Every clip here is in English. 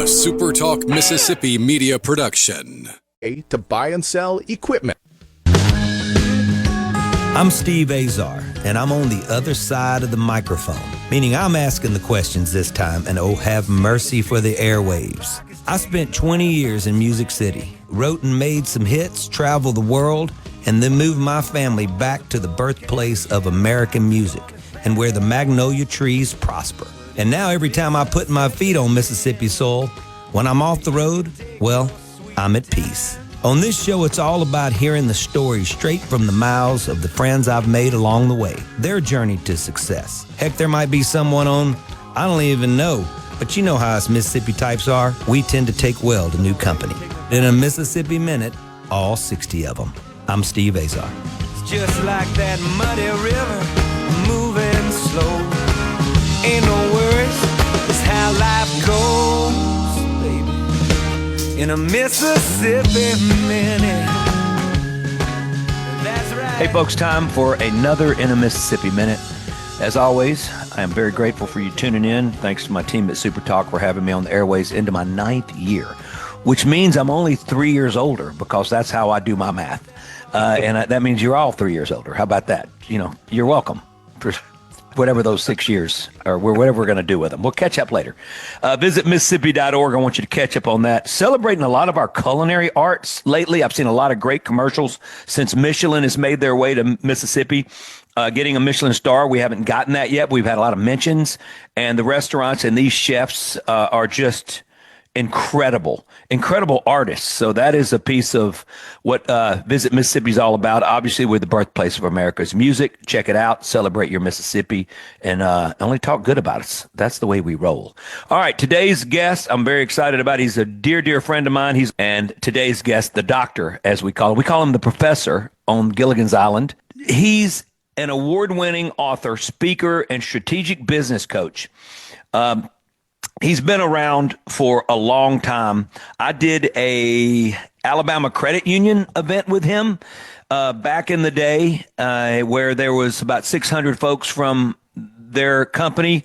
SuperTalk Mississippi Media production. To buy and sell equipment. I'm Steve Azar, and I'm on the other side of the microphone, meaning I'm asking the questions this time, and oh, have mercy for the airwaves. I spent 20 years in Music City, wrote and made some hits, traveled the world, and then moved my family back to the birthplace of American music and where the magnolia trees prosper. And now every time I put my feet on Mississippi soil, when I'm off the road, well, I'm at peace. On this show, it's all about hearing the stories straight from the mouths of the friends I've made along the way, their journey to success. Heck, there might be someone on, I don't even know, but you know how us Mississippi types are. We tend to take well to new company. In a Mississippi Minute, all 60 of them. I'm Steve Azar. It's just like that muddy river, moving slow. Ain't no worries, it's how life goes, baby. In a Mississippi Minute. That's right. Hey folks, time for another In a Mississippi Minute. As always, I am very grateful for you tuning in. Thanks to my team at SuperTalk for having me on the airways into my 9th year, which means I'm only 3 years older because that's how I do my math. That means you're all 3 years older. How about that? You know, you're welcome for whatever those 6 years or whatever we're going to do with them. We'll catch up later. Visit Mississippi.org. I want you to catch up on that. Celebrating a lot of our culinary arts lately. I've seen a lot of great commercials since Michelin has made their way to Mississippi. Getting a Michelin star, we haven't gotten that yet. We've had a lot of mentions, and the restaurants and these chefs are just incredible artists. So that is a piece of what Visit Mississippi is all about. Obviously, we're the birthplace of America's music. Check it out. Celebrate your Mississippi and only talk good about us. That's the way we roll. All right, today's guest, I'm very excited about. He's a dear friend of mine. And today's guest, the doctor, as we call him. We call him the professor on Gilligan's Island. He's an award-winning author, speaker, and strategic business coach. He's been around for a long time. I did a Alabama Credit Union event with him back in the day where there was about 600 folks from their company,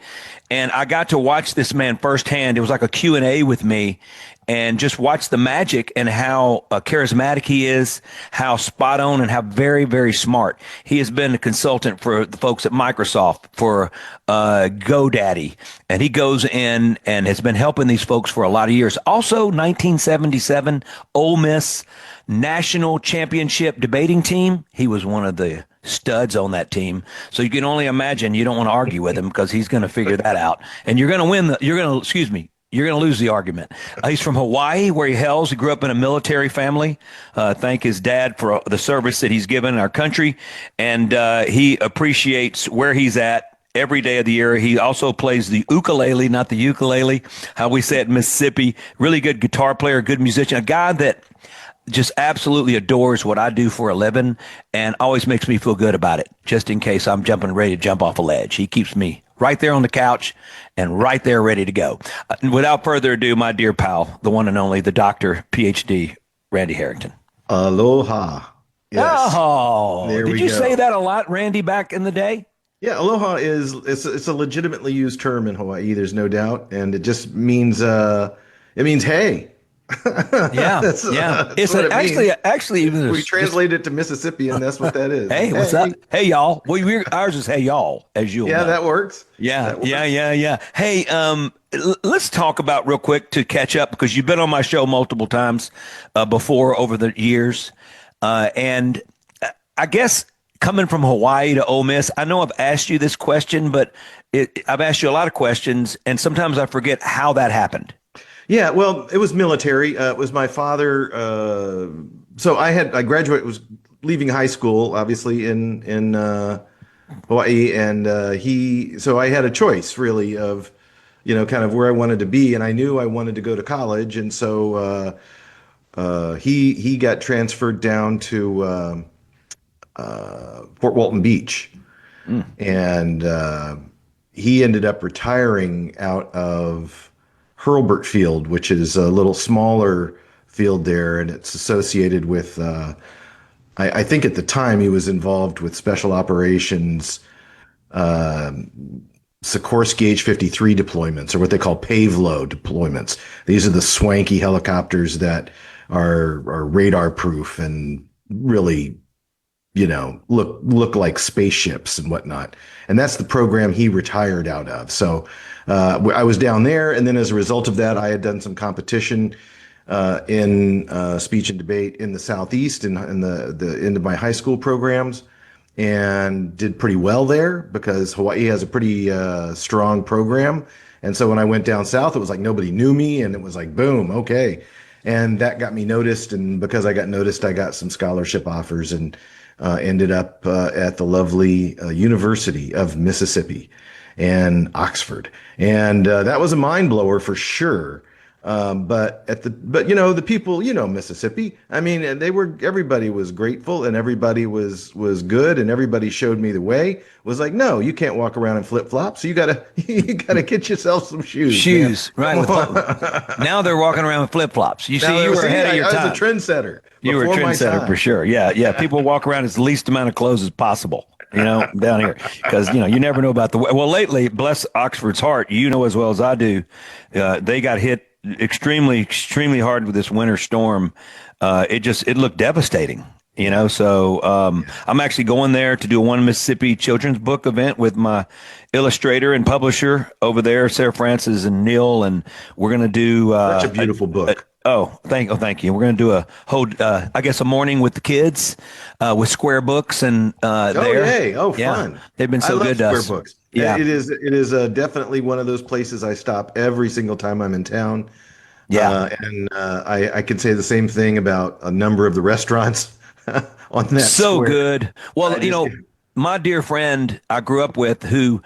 and I got to watch this man firsthand. It was like a Q&A with me, and just watch the magic and how charismatic he is, how spot on, and how very smart. He has been a consultant for the folks at Microsoft, for GoDaddy, and he goes in and has been helping these folks for a lot of years. Also, 1977 Ole Miss National Championship debating team. He was one of the studs on that team. So you can only imagine you don't want to argue with him because he's going to figure that out. And you're going to win. You're going to lose the argument. He's from Hawaii, where he hails. He grew up in a military family. Thank his dad for the service that he's given our country. And he appreciates where he's at every day of the year. He also plays the ukulele, not the ukulele, how we say it in Mississippi. Really good guitar player, good musician, a guy that just absolutely adores what I do for a living and always makes me feel good about it, just in case I'm ready to jump off a ledge. He keeps me right there on the couch and right there ready to go. Without further ado, my dear pal, the one and only, the Dr. PhD, Randy Harrington. Aloha. Yes. Oh, there did we you go. say that a lot, Randy, back in the day? Yeah, aloha it's a legitimately used term in Hawaii, there's no doubt, and it just means hey. Yeah, that's It's what it means. actually even We translate it to Mississippian, that's what that is. Hey, what's up? Hey, y'all. Ours is hey, y'all, as you'll know. That works. Yeah. Hey, let's talk about real quick to catch up, because you've been on my show multiple times before over the years. And I guess coming from Hawaii to Ole Miss, I know I've asked you this question, but I've asked you a lot of questions, and sometimes I forget how that happened. Yeah, well, it was military. It was my father. So I was leaving high school, obviously in Hawaii, and so I had a choice really of, kind of where I wanted to be, and I knew I wanted to go to college, and so he got transferred down to Fort Walton Beach, and he ended up retiring out of Hurlburt Field, which is a little smaller field there, and it's associated with, I think at the time he was involved with special operations Sikorsky H-53 deployments, or what they call payload deployments. These are the swanky helicopters that are radar proof and really, look like spaceships and whatnot. And that's the program he retired out of. So I was down there, and then as a result of that, I had done some competition in speech and debate in the Southeast in the end of my high school programs, and did pretty well there because Hawaii has a pretty strong program. And so when I went down south, it was like nobody knew me, and it was like, boom, okay. And that got me noticed. And because I got noticed, I got some scholarship offers and ended up at the lovely University of Mississippi and Oxford. And that was a mind blower for sure. But the people, Mississippi, I mean, everybody was grateful, and everybody was good, and everybody showed me the way. It was like, no, you can't walk around in flip flops. So you gotta get yourself some shoes. Shoes, man. Right? Now they're walking around with flip flops. You were ahead of your time. I was a trendsetter. You were a trendsetter for sure. Yeah. People walk around as least amount of clothes as possible. Down here, because you never know about the. Well, lately, bless Oxford's heart, as well as I do, they got hit extremely hard with this winter storm. It looked devastating, so I'm actually going there to do a One Mississippi children's book event with my illustrator and publisher over there, Sarah Francis and Neil, and we're going to do such a beautiful book. Thank you. We're going to do a whole, a morning with the kids with square books and there. Yay. Oh, yeah. Fun. They've been so good to us. Square books. Yeah. It is definitely one of those places I stop every single time I'm in town. Yeah. I can say the same thing about a number of the restaurants on that. So square. good. Well, my dear friend I grew up with who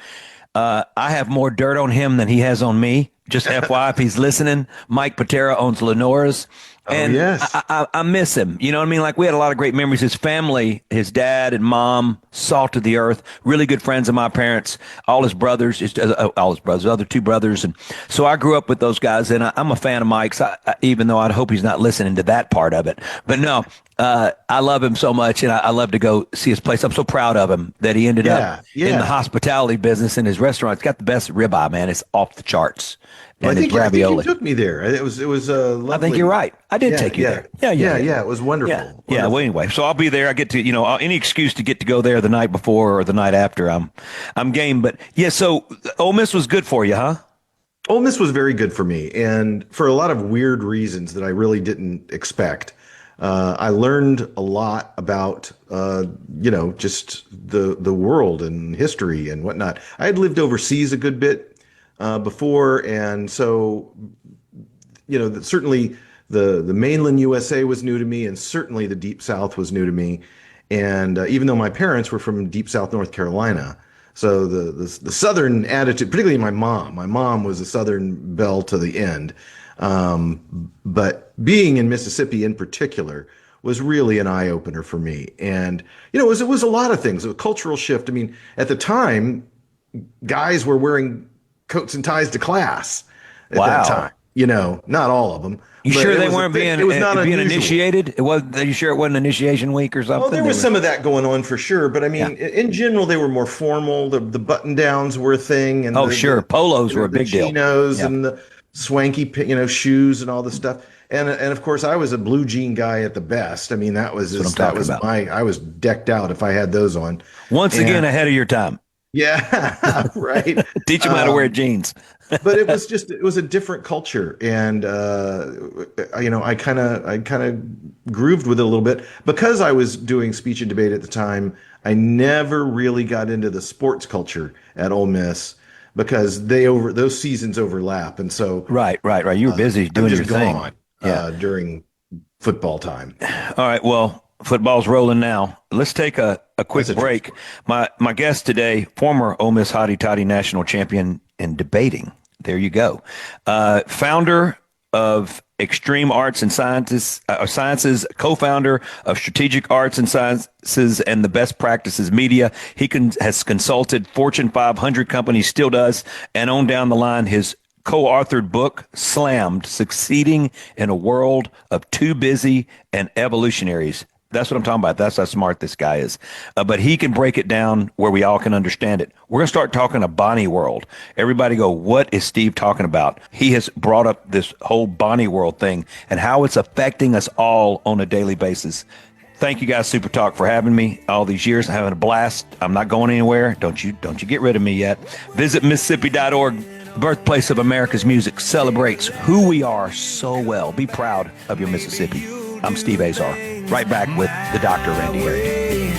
I have more dirt on him than he has on me. Just FYI, if he's listening, Mike Patera owns Lenora's. And yes. I miss him. You know what I mean? Like, we had a lot of great memories. His family, his dad and mom, salt of the earth, really good friends of my parents, all his brothers, other two brothers. And so I grew up with those guys, and I'm a fan of Mike's, even though I'd hope he's not listening to that part of it. But no, I love him so much, and I love to go see his place. I'm so proud of him that he ended up in the hospitality business in his restaurant. It's got the best ribeye, man. It's off the charts. Well, I think you took me there. It was lovely. I think you're right. I did take you there. Yeah. It was wonderful. Yeah. Well, anyway, so I'll be there. I get to, any excuse to get to go there the night before or the night after. I'm game. But yeah, so Ole Miss was good for you, huh? Ole Miss was very good for me, and for a lot of weird reasons that I really didn't expect. I learned a lot about, just the world and history and whatnot. I had lived overseas a good bit before, and so certainly the mainland USA was new to me, and certainly the Deep South was new to me. And even though my parents were from Deep South North Carolina, so the Southern attitude, particularly my mom was a Southern belle to the end. But being in Mississippi in particular was really an eye opener for me. And it was a lot of things. A cultural shift. I mean, at the time, guys were wearing coats and ties to class at that time. Not all of them. You sure they weren't being initiated? You sure it wasn't initiation week or something? Well, there was some of that going on for sure. But I mean, in general, they were more formal. The button downs were a thing. And polos were a big deal. Chinos and the swanky, shoes and all this stuff. And of course, I was a blue jean guy at the best. I mean, I was decked out if I had those on. Once again, ahead of your time. Yeah, right. Teach them how to wear jeans. But it was a different culture, and I kind of grooved with it a little bit because I was doing speech and debate at the time. I never really got into the sports culture at Ole Miss because those seasons overlap, and so right. You were busy doing your thing. During football time. All right. Well, football's rolling now. Let's take a quick break. My guest today, former Ole Miss Hotty Toddy national champion in debating. There you go. Founder of Extreme Arts and Sciences, co-founder of Strategic Arts and Sciences and the Best Practices Media. He has consulted Fortune 500 companies, still does, and on down the line, his co-authored book, Slammed, Succeeding in a World of Too Busy and Evolutionaries. That's what I'm talking about. That's how smart this guy is. But he can break it down where we all can understand it. We're going to start talking a Bonnie world. Everybody go, what is Steve talking about? He has brought up this whole Bonnie world thing and how it's affecting us all on a daily basis. Thank you guys, Super Talk, for having me all these years. I'm having a blast. I'm not going anywhere. Don't you get rid of me yet. Visit Mississippi.org. Birthplace of America's music celebrates who we are so well. Be proud of your Mississippi. I'm Steve Azar. Right back with the Dr. Randy Harrington.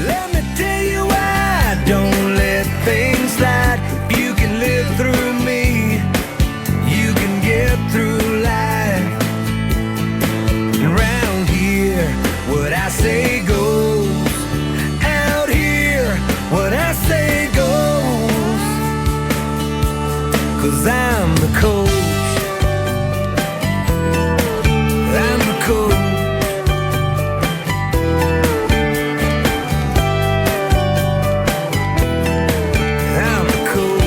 Let me tell you why. Don't let things slide. If you can live through me, you can get through life. Around here, what I say goes. Out here, what I say goes. 'Cause I'm the coach. I'm the coach. I'm the coach.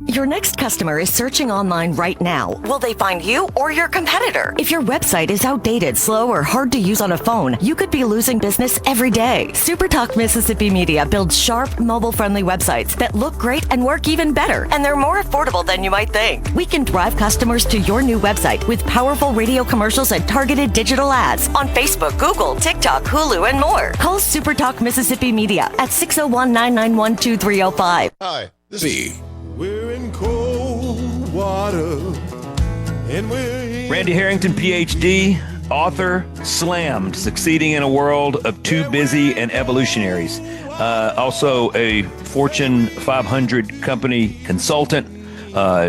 Your next customer is searching online right now. Will they find you or your competitor? If your website is outdated, slow, or hard to use on a phone, you could be losing business every day. SuperTalk Mississippi Media builds sharp, mobile-friendly websites that look great and work even better, and they're more affordable than you might think. We can drive customers to your new website with powerful radio commercials and targeted digital ads on Facebook, Google, TikTok, Hulu, and more. Call SuperTalk Mississippi Media at 601-991-2305. Hi, this B. We're in cold water, and we're Randy Harrington, PhD, author, slammed, succeeding in a world of too busy and evolutionaries. Also a Fortune 500 company consultant,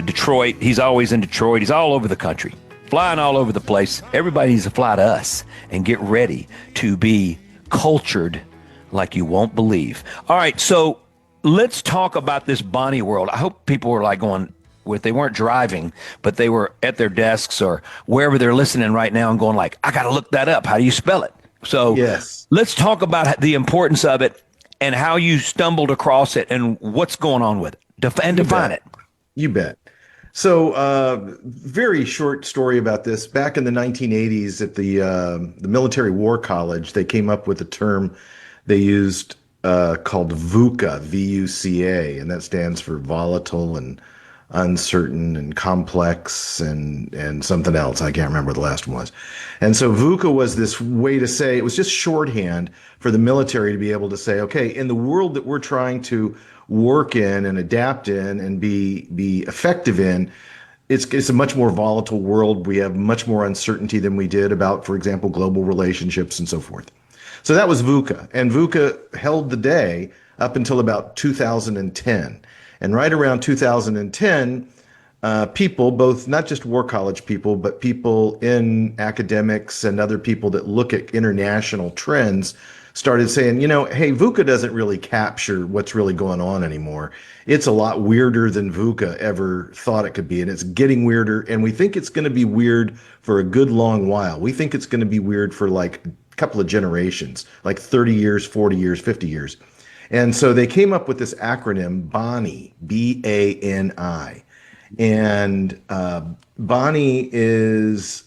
Detroit. He's always in Detroit. He's all over the country, flying all over the place. Everybody needs to fly to us and get ready to be cultured like you won't believe. All right, so let's talk about this Bonnie world. I hope people were like going, if they weren't driving, but they were at their desks or wherever they're listening right now and going like, I got to look that up. How do you spell it? So Yes. let's talk about the importance of it and how you stumbled across it and what's going on with it. And define it. You bet. So, very short story about this. Back in the 1980s at the Military War College, they came up with a term they used called VUCA, V-U-C-A, and that stands for volatile and uncertain and complex and something else. I can't remember what the last one was. And so VUCA was this way to say, it was just shorthand for the military to be able to say, okay, in the world that we're trying to work in and adapt in and be effective in, it's a much more volatile world. We have much more uncertainty than we did about, for example, global relationships and so forth. So that was VUCA, and VUCA held the day up until about 2010. And right around 2010, people, both not just War College people, but people in academics and other people that look at international trends started saying, hey, VUCA doesn't really capture what's really going on anymore. It's a lot weirder than VUCA ever thought it could be, and it's getting weirder, and we think it's going to be weird for a good long while. We think it's going to be weird for like couple of generations, like 30 years, 40 years, 50 years. And so they came up with this acronym, Bonnie, B-A-N-I. And Bonnie is,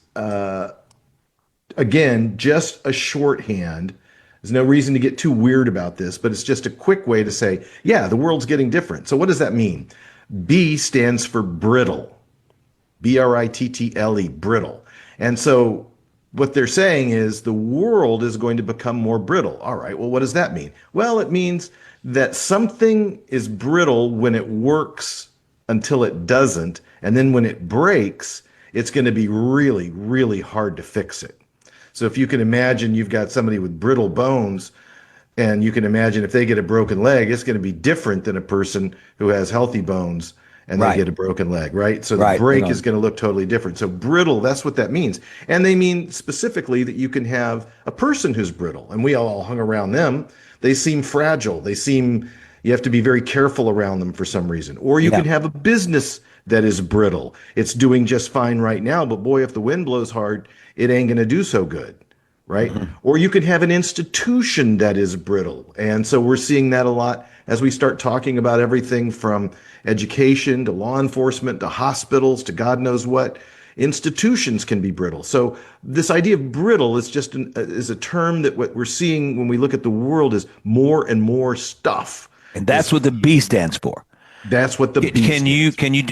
again, just a shorthand. There's no reason to get too weird about this, but it's just a quick way to say, yeah, the world's getting different. So what does that mean? B stands for brittle, B-R-I-T-T-L-E, brittle. And so what they're saying is the world is going to become more brittle. All right, well, what does that mean? Well, it means that something is brittle when it works until it doesn't. And then when it breaks, it's going to be really, really hard to fix it. So if you can imagine you've got somebody with brittle bones, and you can imagine if they get a broken leg, it's going to be different than a person who has healthy bones and they get a broken leg, right? So the break is going to look totally different. So brittle, that's what that means. And they mean specifically that you can have a person who's brittle, and we all hung around them. They seem fragile. You have to be very careful around them for some reason. Or you can have a business that is brittle. It's doing just fine right now, but boy, if the wind blows hard, it ain't going to do so good. right? Or you could have an institution that is brittle. And so we're seeing that a lot as we start talking about everything from education to law enforcement to hospitals to God knows what. Institutions can be brittle. So this idea of brittle is just is a term that what we're seeing when we look at the world is more and more stuff. And that's what the B stands for. That's what the B Can you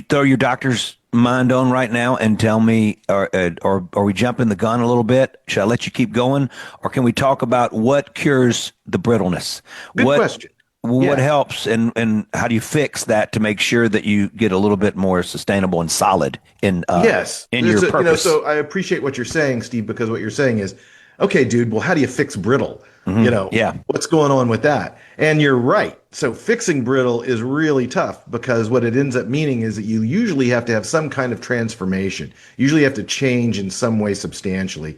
throw your doctor's mind on right now and tell me, or are we jumping the gun a little bit? Should I let you keep going? Or can we talk about what cures the brittleness? Good question. What helps and how do you fix that to make sure that you get a little bit more sustainable and solid in your purpose? So I appreciate what you're saying, Steve, because what you're saying is, okay, dude, well, how do you fix brittle? What's going on with that? And you're right. So fixing brittle is really tough because what it ends up meaning is that you usually have to have some kind of transformation. You usually have to change in some way substantially.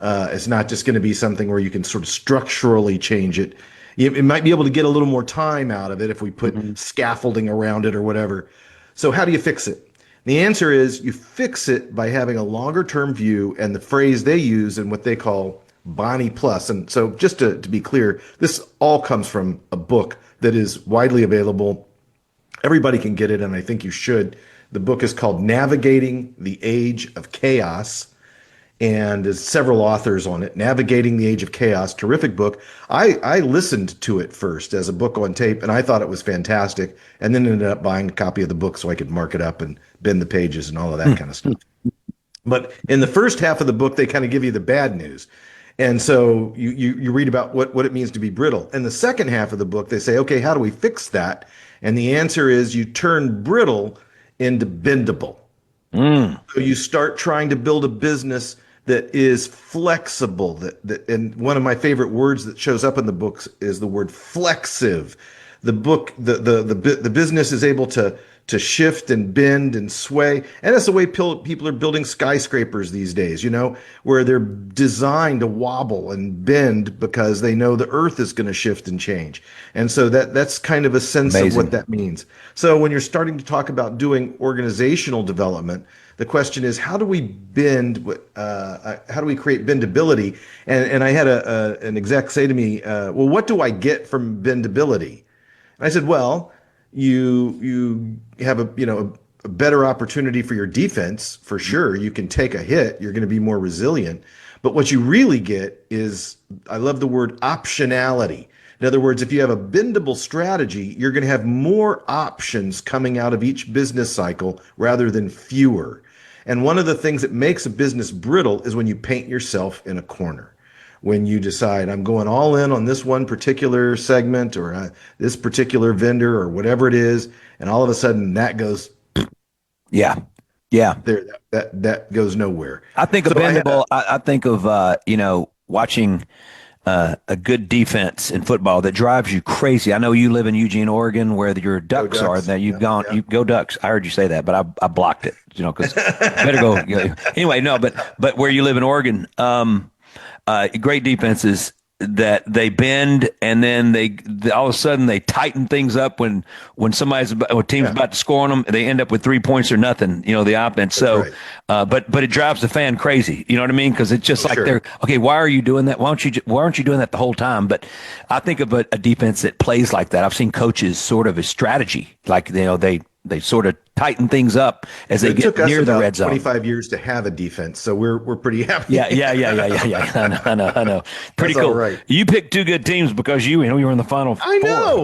It's not just going to be something where you can sort of structurally change it. It might be able to get a little more time out of it if we put scaffolding around it or whatever. So how do you fix it? The answer is you fix it by having a longer term view, and the phrase they use and what they call Bonnie Plus. And so just to be clear, this all comes from a book that is widely available. Everybody can get it, and I think you should. The book is called Navigating the Age of Chaos, and there's several authors on it. Navigating the Age of Chaos, terrific book. I listened to it first as a book on tape, and I thought it was fantastic, and then ended up buying a copy of the book so I could mark it up and bend the pages and all of that kind of stuff. But in the first half of the book, they kind of give you the bad news. And so you read about what it means to be brittle. In the second half of the book, they say, okay, how do we fix that? And the answer is you turn brittle into bendable. So you start trying to build a business that is flexible. And one of my favorite words that shows up in the books is the word flexive. The business is able to shift and bend and sway. And that's the way people are building skyscrapers these days, where they're designed to wobble and bend because they know the earth is going to shift and change. And so that's kind of a sense of what that means. So when you're starting to talk about doing organizational development, the question is, how do we bend? How do we create bendability? And I had an exec say to me, well, what do I get from bendability? And I said, well, you have a better opportunity for your defense, for sure. You can take a hit. You're going to be more resilient. But what you really get is, I love the word optionality. In other words, if you have a bendable strategy, you're going to have more options coming out of each business cycle rather than fewer. And one of the things that makes a business brittle is when you paint yourself in a corner. When you decide, I'm going all in on this one particular segment or this particular vendor or whatever it is, and all of a sudden that goes, yeah, there, that goes nowhere. I think of bendable. I think of watching a good defense in football that drives you crazy. I know you live in Eugene, Oregon, where your Ducks are. That you've gone, you go Ducks. I heard you say that, but I blocked it. Because better go. Anyway, no, but where you live in Oregon. Great defenses that they bend, and then they all of a sudden they tighten things up when team's about to score on them. They end up with 3 points or nothing. The offense. So, right. But it drives the fan crazy. You know what I mean? Because it's just like they're okay. Why are you doing that? Why aren't you doing that the whole time? But I think of a defense that plays like that. I've seen coaches sort of a strategy, like they sort of tighten things up as they get near the red zone. 25 years to have a defense, so we're pretty happy. Yeah. I know. Pretty That's cool. Right. You picked two good teams because you were in the Final Four. I know.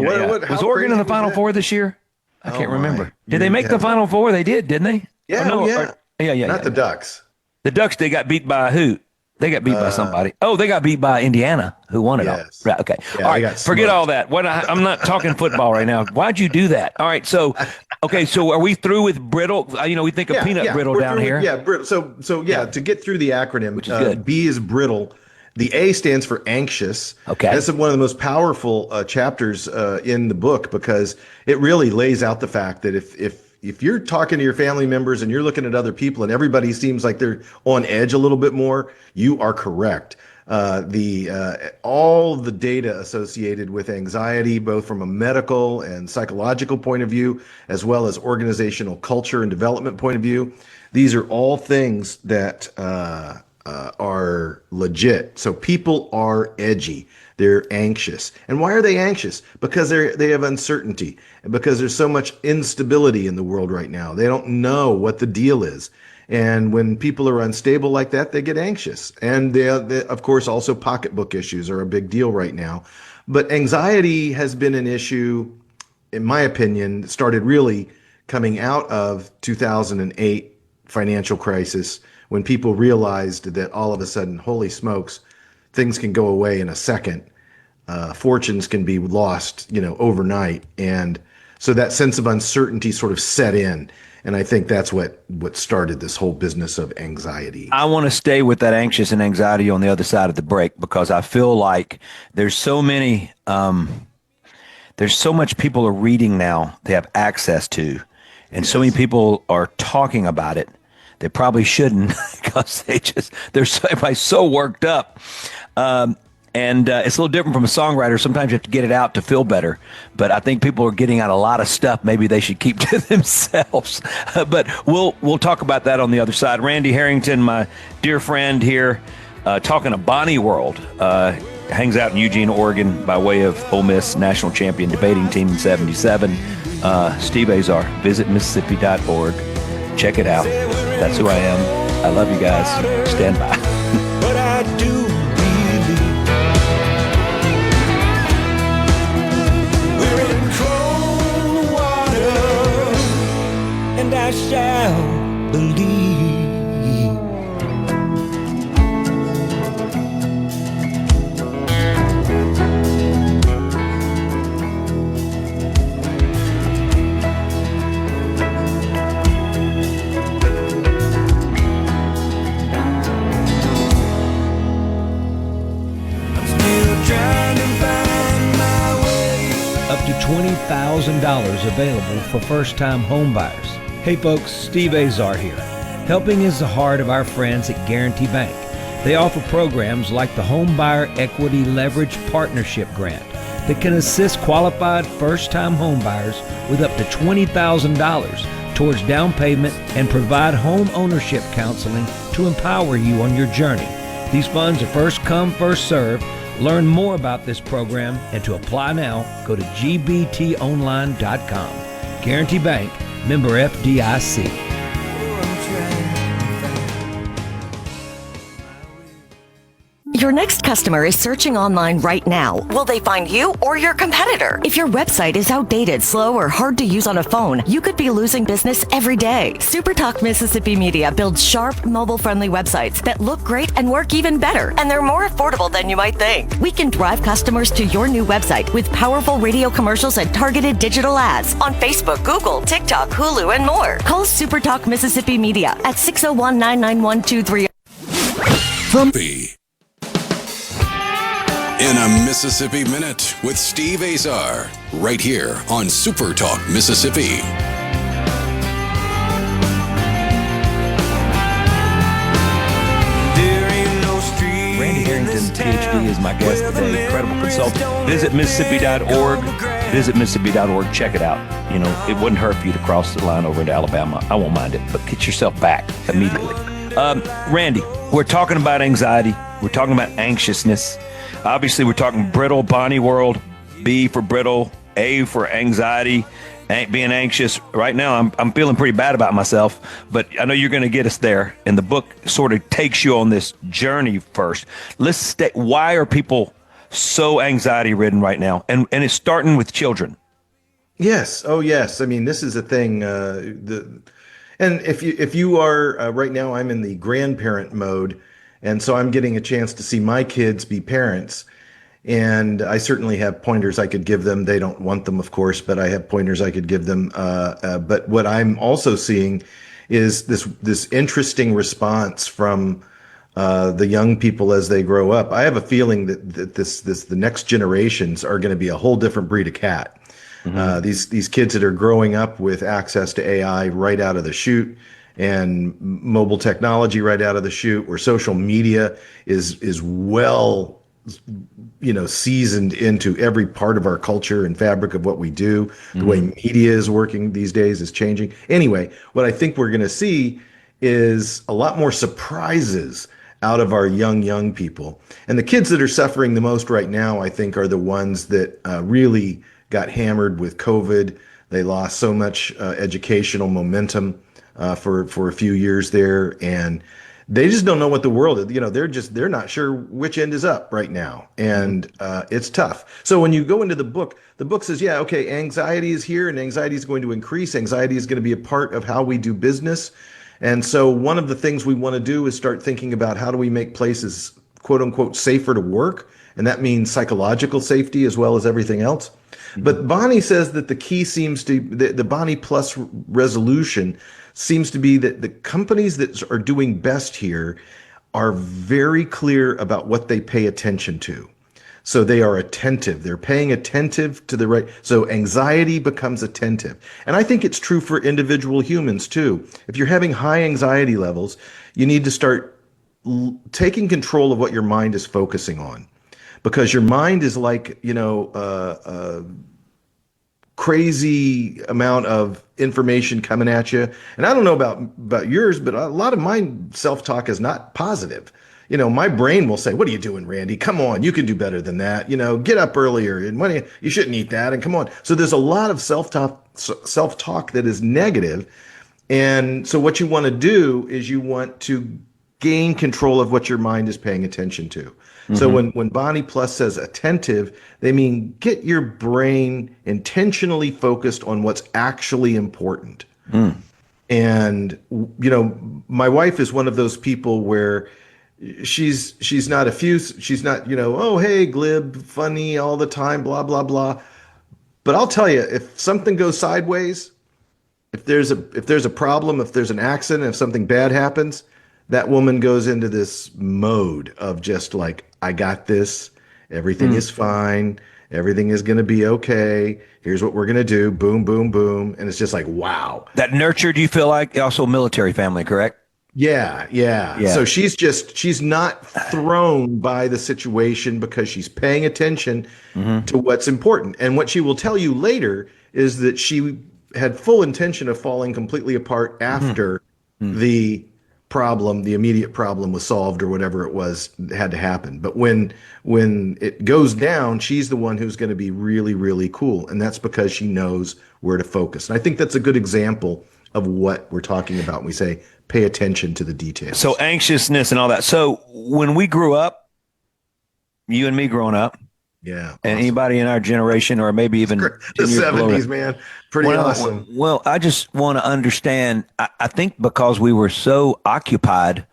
Was Oregon in the Final Four this year? I can't remember. Did they make the Final Four? They did, didn't they? Yeah. Not the Ducks. The Ducks. They got beat by who? They got beat by somebody. Oh, they got beat by Indiana, who won it all. Right, okay. Yeah, all right, forget all that. I'm not talking football right now. Why'd you do that? All right, so are we through with brittle? We think of peanut brittle down here. Brittle. So to get through the acronym, which is good. B is brittle. The A stands for anxious. Okay. That's one of the most powerful chapters in the book because it really lays out the fact that if you're talking to your family members and you're looking at other people and everybody seems like they're on edge a little bit more, you are correct. All the data associated with anxiety, both from a medical and psychological point of view, as well as organizational culture and development point of view, these are all things that are legit. So people are edgy. They're anxious. And why are they anxious? Because they have uncertainty, and because there's so much instability in the world right now. They don't know what the deal is. And when people are unstable like that, they get anxious. And they, of course, also pocketbook issues are a big deal right now. But anxiety has been an issue, in my opinion, started really coming out of 2008 financial crisis, when people realized that all of a sudden, holy smokes, things can go away in a second. Fortunes can be lost, overnight. And so that sense of uncertainty sort of set in. And I think that's what started this whole business of anxiety. I want to stay with that anxious and anxiety on the other side of the break, because I feel like there's so much people are reading now they have access to, and so many people are talking about it. They probably shouldn't, because everybody's so worked up. And it's a little different from a songwriter. Sometimes you have to get it out to feel better. But I think people are getting out a lot of stuff maybe they should keep to themselves. But we'll talk about that on the other side. Randy Harrington, my dear friend here, talking to Bonnie World, hangs out in Eugene, Oregon, by way of Ole Miss national champion debating team in '77. Steve Azar, visit Mississippi.org. Check it out. That's who I am. I love you guys. Stand by. But I do believe we're in cold water, and I shall believe. Up to $20,000 available for first-time home buyers. Hey folks, Steve Azar here. Helping is the heart of our friends at Guarantee Bank. They offer programs like the Home Buyer Equity Leverage Partnership Grant that can assist qualified first-time home buyers with up to $20,000 towards down payment and provide home ownership counseling to empower you on your journey. These funds are first come, first served. Learn more about this program and to apply now, go to gbtonline.com. Guarantee Bank, member FDIC. Your next customer is searching online right now. Will they find you or your competitor? If your website is outdated, slow, or hard to use on a phone, you could be losing business every day. SuperTalk Mississippi Media builds sharp, mobile-friendly websites that look great and work even better, and they're more affordable than you might think. We can drive customers to your new website with powerful radio commercials and targeted digital ads on Facebook, Google, TikTok, Hulu, and more. Call SuperTalk Mississippi Media at 601-991-23. From B. In a Mississippi Minute with Steve Azar, right here on SuperTalk Mississippi. Randy Harrington, PhD, is my guest today. Incredible consultant. Visit Mississippi.org. Visit Mississippi.org. Check it out. It wouldn't hurt for you to cross the line over into Alabama. I won't mind it, but get yourself back immediately. Randy, we're talking about anxiety. We're talking about anxiousness. Obviously, we're talking brittle, Bonnie World, B for brittle, A for anxiety, being anxious. Right now, I'm feeling pretty bad about myself, but I know you're going to get us there. And the book sort of takes you on this journey first. Why are people so anxiety-ridden right now? And it's starting with children. Yes. Oh, yes. I mean, this is a thing. And if you are right now, I'm in the grandparent mode. And so I'm getting a chance to see my kids be parents. And I certainly have pointers I could give them. They don't want them, of course, but I have pointers I could give them. But what I'm also seeing is this interesting response from the young people as they grow up. I have a feeling that the next generations are going to be a whole different breed of cat. Mm-hmm. These kids that are growing up with access to AI right out of the chute, and mobile technology right out of the chute, where social media is well, seasoned into every part of our culture and fabric of what we do. Mm-hmm. The way media is working these days is changing. Anyway, what I think we're going to see is a lot more surprises out of our young people. And the kids that are suffering the most right now, I think, are the ones that really got hammered with COVID. They lost so much educational momentum for a few years there, and they just don't know what the world is. They're not sure which end is up right now, and it's tough. So when you go into the book says, yeah, okay, anxiety is here, and anxiety is going to increase. Anxiety is going to be a part of how we do business. And so one of the things we want to do is start thinking about how do we make places, quote unquote, safer to work. And that means psychological safety as well as everything else. But Bonnie says that the key seems to, the Bonnie Plus resolution seems to be that the companies that are doing best here are very clear about what they pay attention to. So they are attentive. They're paying attentive to the right. So anxiety becomes attentive. And I think it's true for individual humans too. If you're having high anxiety levels, you need to start taking control of what your mind is focusing on, because your mind is like, crazy amount of information coming at you. And I don't know about yours, but a lot of my self-talk is not positive. My brain will say, what are you doing, Randy? Come on, you can do better than that. Get up earlier, and when you shouldn't eat that, and come on. So there's a lot of self-talk that is negative. And so what you want to do is you want to gain control of what your mind is paying attention to. Mm-hmm. So when Bonnie Plus says attentive, they mean get your brain intentionally focused on what's actually important. Mm. And, my wife is one of those people where she's not oh, hey, glib, funny all the time, blah, blah, blah. But I'll tell you, if something goes sideways, if there's a problem, if there's an accident, if something bad happens, that woman goes into this mode of just like, I got this. Everything is fine. Everything is going to be okay. Here's what we're going to do. Boom, boom, boom. And it's just like, wow. That nurtured, you feel like, also military family, correct? Yeah. So she's not thrown by the situation because she's paying attention to what's important. And what she will tell you later is that she had full intention of falling completely apart after the immediate problem was solved, or whatever it was had to happen. But when it goes down, she's the one who's going to be really, really cool. And that's because she knows where to focus. And I think that's a good example of what we're talking about when we say pay attention to the details. So anxiousness and all that. So when we grew up, you and me growing up, yeah, and anybody in our generation, or maybe even the 70s, man, pretty awesome. Well, I just want to understand. I think because we were so occupied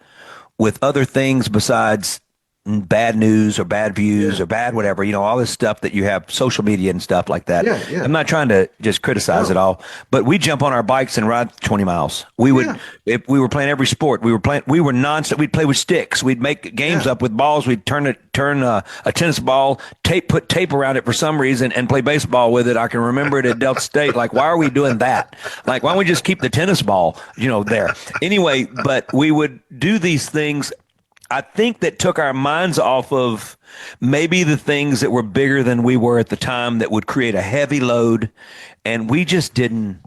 with other things besides bad news or bad views or bad whatever, all this stuff that you have, social media and stuff like that. Yeah. I'm not trying to just criticize it all, but we jump on our bikes and ride 20 miles. We would, if we were playing every sport, we were nonstop. We'd play with sticks. We'd make games up with balls. We'd turn a tennis ball, put tape around it for some reason, and play baseball with it. I can remember it at Delta State. Like, why are we doing that? Like, why don't we just keep the tennis ball, there? Anyway, but we would do these things, I think, that took our minds off of maybe the things that were bigger than we were at the time, that would create a heavy load. And we just didn't,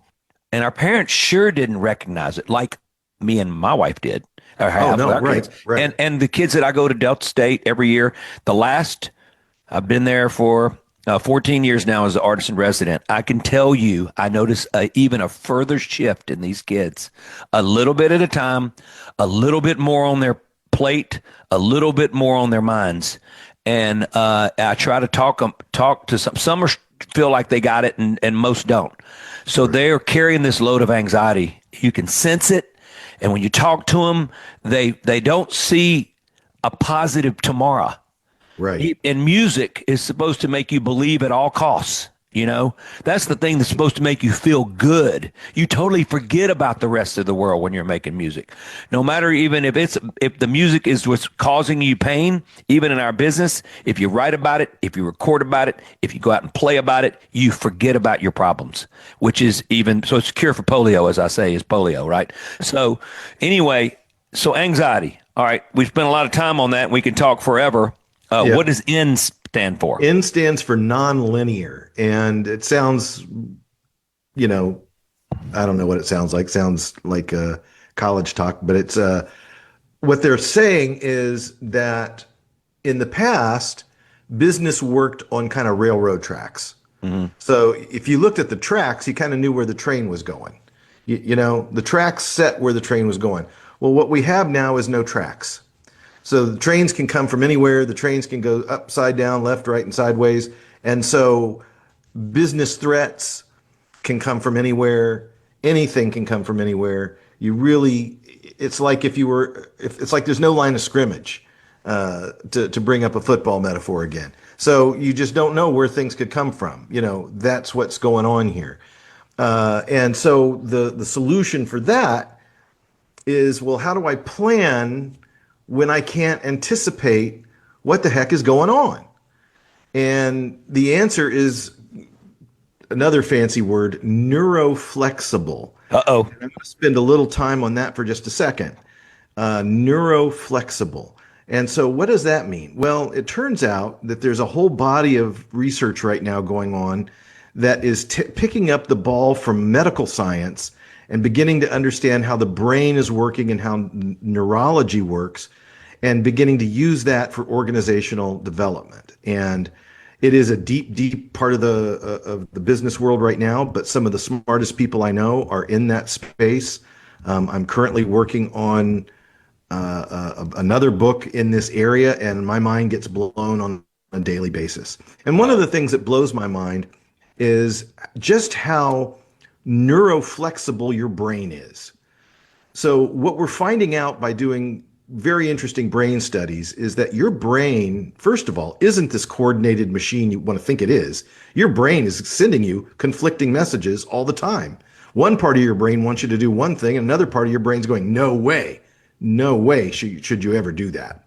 and our parents sure didn't recognize it like me and my wife did. Or have with our kids. Right. And the kids that I go to Delta State every year, I've been there for 14 years now as an artist in resident. I can tell you, I notice even a further shift in these kids, a little bit at a time, a little bit more on their plate, a little bit more on their minds. And I try to talk to some feel like they got it, and most don't. So they are carrying this load of anxiety. You can sense it. And when you talk to them, they don't see a positive tomorrow. Right. And music is supposed to make you believe at all costs. That's the thing that's supposed to make you feel good. You totally forget about the rest of the world when you're making music. No matter even if the music is what's causing you pain, even in our business, if you write about it, if you record about it, if you go out and play about it, you forget about your problems, which is so it's a cure for polio, as I say, is polio, right? So anyway, anxiety. All right. We've spent a lot of time on that. And we can talk forever. What does N stand for? N stands for nonlinear, and it sounds, I don't know what it sounds like. Sounds like college talk, but it's what they're saying is that in the past, business worked on kind of railroad tracks. So if you looked at the tracks, you kind of knew where the train was going. You know, the tracks set where the train was going. Well, what we have now is no tracks. So the trains can come from anywhere. The trains can go upside down, left, right, and sideways. And so business threats can come from anywhere. Anything can come from anywhere. It's like it's like there's no line of scrimmage, to bring up a football metaphor again. So you just don't know where things could come from. You know, that's what's going on here. And so the solution for that is, well, how do I plan when I can't anticipate what the heck is going on? And the answer is another fancy word, neuroflexible. Uh-oh. I'm going to spend a little time on that for just a second. Neuroflexible. And so what does that mean? Well, it turns out that there's a whole body of research right now going on that is picking up the ball from medical science and beginning to understand how the brain is working and how neurology works, and beginning to use that for organizational development. And it is a deep, deep part of the business world right now, but some of the smartest people I know are in that space. I'm currently working on another book in this area, and my mind gets blown on a daily basis. And one of the things that blows my mind is just how neuroflexible your brain is. So what we're finding out by doing very interesting brain studies is that your brain, first of all, isn't this coordinated machine you want to think it is. Your brain is sending you conflicting messages all the time. One part of your brain wants you to do one thing, and another part of your brain's going, no way should you ever do that.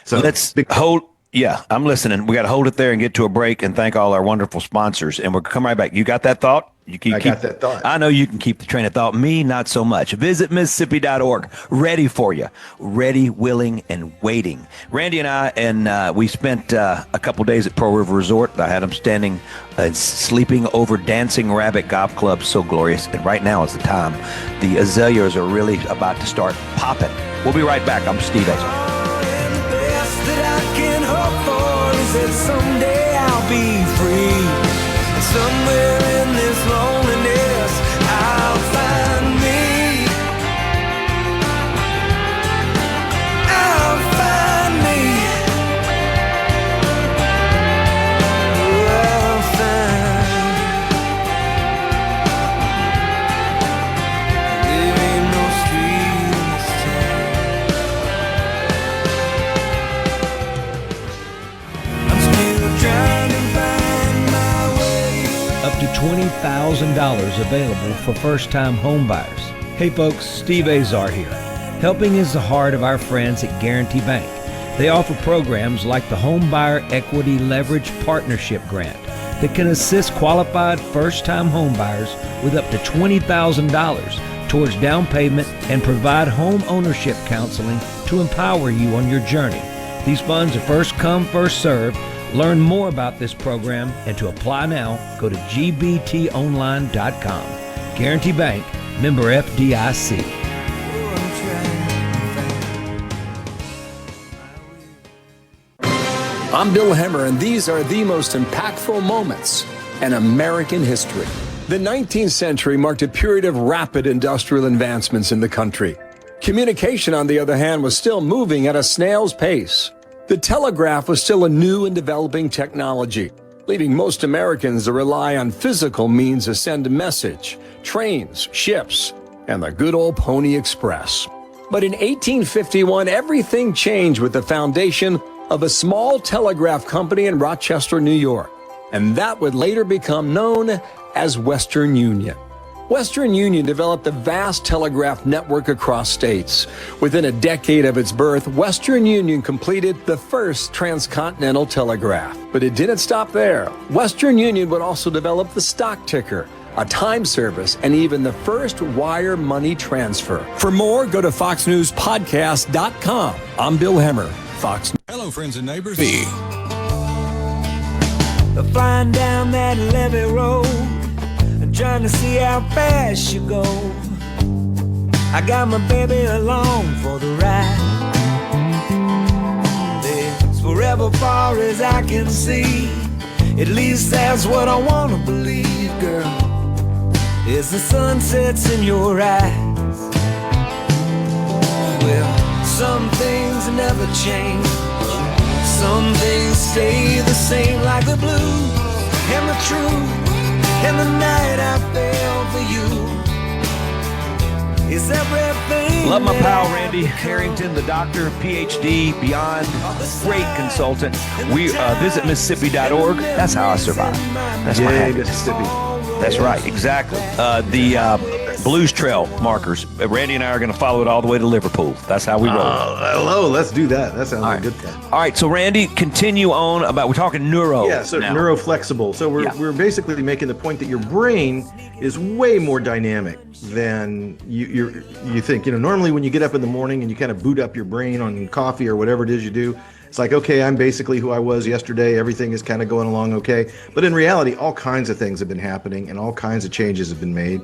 So let's hold. Yeah, I'm listening. We got to hold it there and get to a break and thank all our wonderful sponsors. And we'll come right back. You got that thought? I got that thought. I know you can keep the train of thought. Me, not so much. Visit Mississippi.org. Ready for you. Ready, willing, and waiting. Randy and I, we spent a couple days at Pearl River Resort. I had them standing and sleeping over Dancing Rabbit Golf Club. So glorious. And right now is the time. The azaleas are really about to start popping. We'll be right back. I'm Steve Azar. That someday I'll be free, and somewhere in this loneliness I'll find me. I'll find me. I'll find. There ain't no street in this town. Up to $20,000 available for first-time homebuyers. Hey folks, Steve Azar here. Helping is the heart of our friends at Guarantee Bank. They offer programs like the Homebuyer Equity Leverage Partnership Grant that can assist qualified first-time homebuyers with up to $20,000 towards down payment and provide home ownership counseling to empower you on your journey. These funds are first come, first served. Learn more about this program and to apply now, go to gbtonline.com. Guarantee Bank, member FDIC. I'm Bill Hemmer, and these are the most impactful moments in American history. The 19th century marked a period of rapid industrial advancements in the country. Communication, on the other hand, was still moving at a snail's pace. The telegraph was still a new and developing technology, leaving most Americans to rely on physical means to send a message, trains, ships, and the good old Pony Express. But in 1851, everything changed with the foundation of a small telegraph company in Rochester, New York, and that would later become known as Western Union. Western Union developed a vast telegraph network across states. Within a decade of its birth, Western Union completed the first transcontinental telegraph. But it didn't stop there. Western Union would also develop the stock ticker, a time service, and even the first wire money transfer. For more, go to foxnewspodcast.com. I'm Bill Hemmer, Fox News. Hello, friends and neighbors. Flying down that levee road, trying to see how fast you go. I got my baby along for the ride. forever far as I can see. At least that's what I wanna believe, girl, as the sun sets in your eyes. Well, some things never change, some things stay the same, like the blues and the truth and the night I fell for you. It's everything. Love my pal Randy Harrington, the doctor, PhD, beyond, great consultant. We visit Mississippi.org. That's how I survive. That's my happiness. Mississippi. That's right, exactly. The Blues Trail markers. Randy and I are going to follow it all the way to Liverpool. That's how we roll. Hello, let's do that. That sounds like a good plan. All right, so Randy, continue on about, we're talking neuro. Yeah, so now. neuroflexible. So we're basically making the point that your brain is way more dynamic than you think. You know, normally when you get up in the morning and you kind of boot up your brain on coffee or whatever it is you do, it's like, okay, I'm basically who I was yesterday. Everything is kind of going along okay. But in reality, all kinds of things have been happening and all kinds of changes have been made.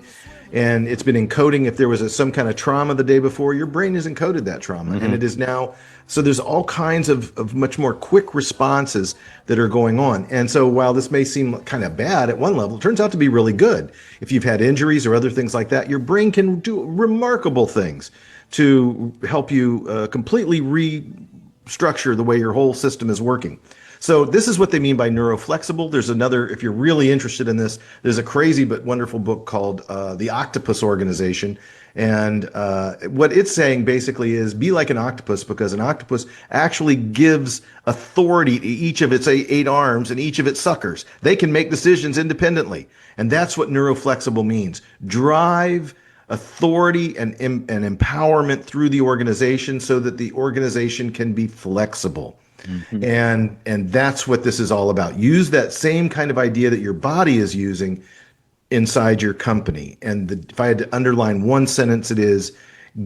And it's been encoding. If there was some kind of trauma the day before, your brain has encoded that trauma. And it is now, so there's all kinds of much more quick responses that are going on. And so while this may seem kind of bad at one level, it turns out to be really good. If you've had injuries or other things like that, your brain can do remarkable things to help you completely restructure the way your whole system is working. So this is what they mean by neuroflexible. There's another, if you're really interested in this, there's a crazy but wonderful book called The Octopus Organization. And what it's saying basically is be like an octopus, because an octopus actually gives authority to each of its 8 arms and each of its suckers. They can make decisions independently. And that's what neuroflexible means. Drive authority and empowerment through the organization so that the organization can be flexible. And that's what this is all about. Use that same kind of idea that your body is using inside your company. And if I had to underline one sentence, it is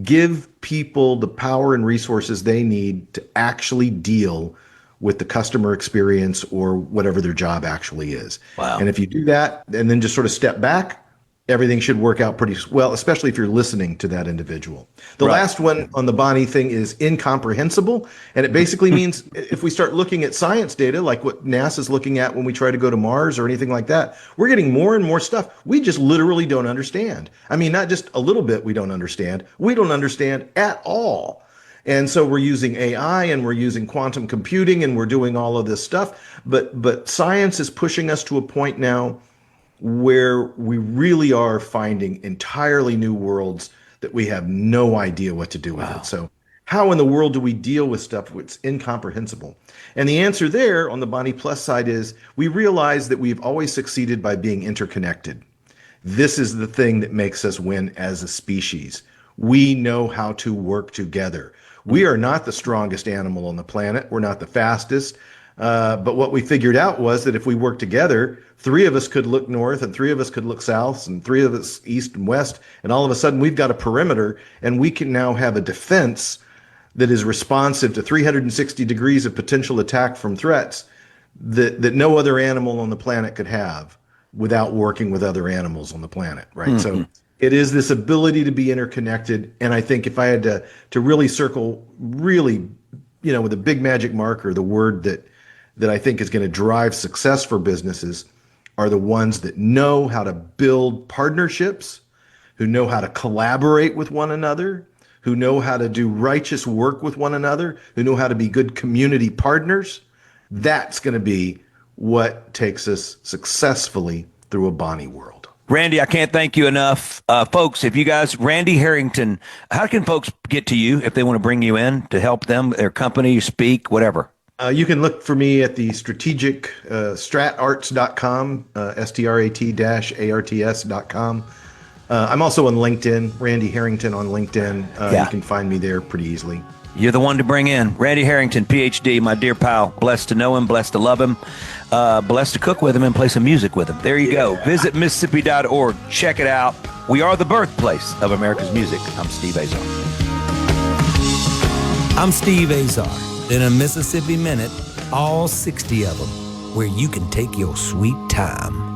give people the power and resources they need to actually deal with the customer experience or whatever their job actually is. Wow. And if you do that and then just sort of step back, everything should work out pretty well, especially if you're listening to that individual. The last one on the Bonnie thing is incomprehensible. And it basically means if we start looking at science data, like what NASA's looking at when we try to go to Mars or anything like that, we're getting more and more stuff we just literally don't understand. I mean, not just a little bit we don't understand. We don't understand at all. And so we're using AI and we're using quantum computing and we're doing all of this stuff. But science is pushing us to a point now where we really are finding entirely new worlds that we have no idea what to do with it. So how in the world do we deal with stuff that's incomprehensible? And the answer there on the Bonnie Plus side is we realize that we've always succeeded by being interconnected. This is the thing that makes us win as a species. We know how to work together. We are not the strongest animal on the planet. We're not the fastest. But what we figured out was that if we work together, 3 of us could look north and 3 of us could look south and 3 of us east and west. And all of a sudden we've got a perimeter and we can now have a defense that is responsive to 360 degrees of potential attack from threats that no other animal on the planet could have without working with other animals on the planet, right? So it is this ability to be interconnected. And I think if I had to really circle really, you know, with a big magic marker, the word that I think is going to drive success for businesses are the ones that know how to build partnerships, who know how to collaborate with one another, who know how to do righteous work with one another, who know how to be good community partners. That's going to be what takes us successfully through a Bonnie world. Randy, I can't thank you enough. Folks, if you guys, Randy Harrington, how can folks get to you if they want to bring you in to help them, their company, speak, whatever? You can look for me at the strategic stratarts.com, strat-arts.com. I'm also on LinkedIn, Randy Harrington on LinkedIn. You can find me there pretty easily. You're the one to bring in. Randy Harrington, PhD, my dear pal. Blessed to know him, blessed to love him, blessed to cook with him and play some music with him. There you go. Visit Mississippi.org. Check it out. We are the birthplace of America's music. I'm Steve Azar. I'm Steve Azar. In a Mississippi Minute, all 60 of them, where you can take your sweet time.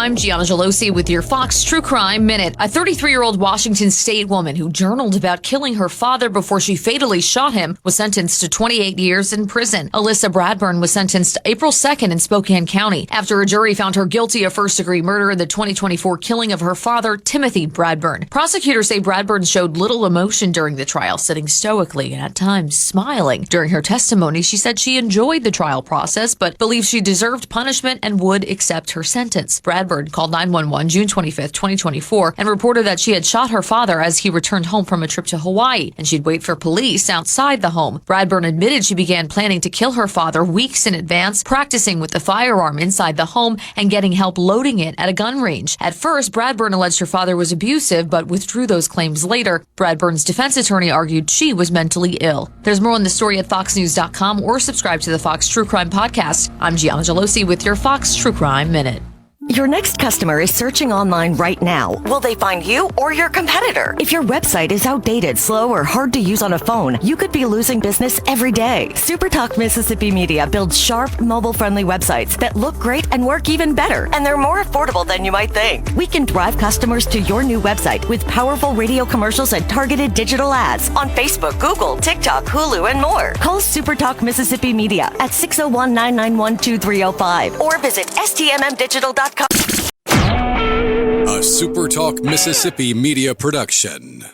I'm Gianna Gelosi with your Fox True Crime Minute. A 33-year-old Washington State woman who journaled about killing her father before she fatally shot him was sentenced to 28 years in prison. Alyssa Bradburn was sentenced April 2nd in Spokane County after a jury found her guilty of first-degree murder in the 2024 killing of her father, Timothy Bradburn. Prosecutors say Bradburn showed little emotion during the trial, sitting stoically and at times smiling. During her testimony, she said she enjoyed the trial process, but believes she deserved punishment and would accept her sentence. Bradburn called 911 June 25th, 2024, and reported that she had shot her father as he returned home from a trip to Hawaii, and she'd wait for police outside the home. Bradburn admitted she began planning to kill her father weeks in advance, practicing with the firearm inside the home and getting help loading it at a gun range. At first, Bradburn alleged her father was abusive, but withdrew those claims later. Bradburn's defense attorney argued she was mentally ill. There's more on the story at foxnews.com or subscribe to the Fox True Crime Podcast. I'm Gianna Gelosi with your Fox True Crime Minute. Your next customer is searching online right now. Will they find you or your competitor? If your website is outdated, slow, or hard to use on a phone, you could be losing business every day. SuperTalk Mississippi Media builds sharp, mobile-friendly websites that look great and work even better, and they're more affordable than you might think. We can drive customers to your new website with powerful radio commercials and targeted digital ads on Facebook, Google, TikTok, Hulu, and more. Call SuperTalk Mississippi Media at 601-991-2305 or visit stmmdigital.com. A SuperTalk Mississippi Media production.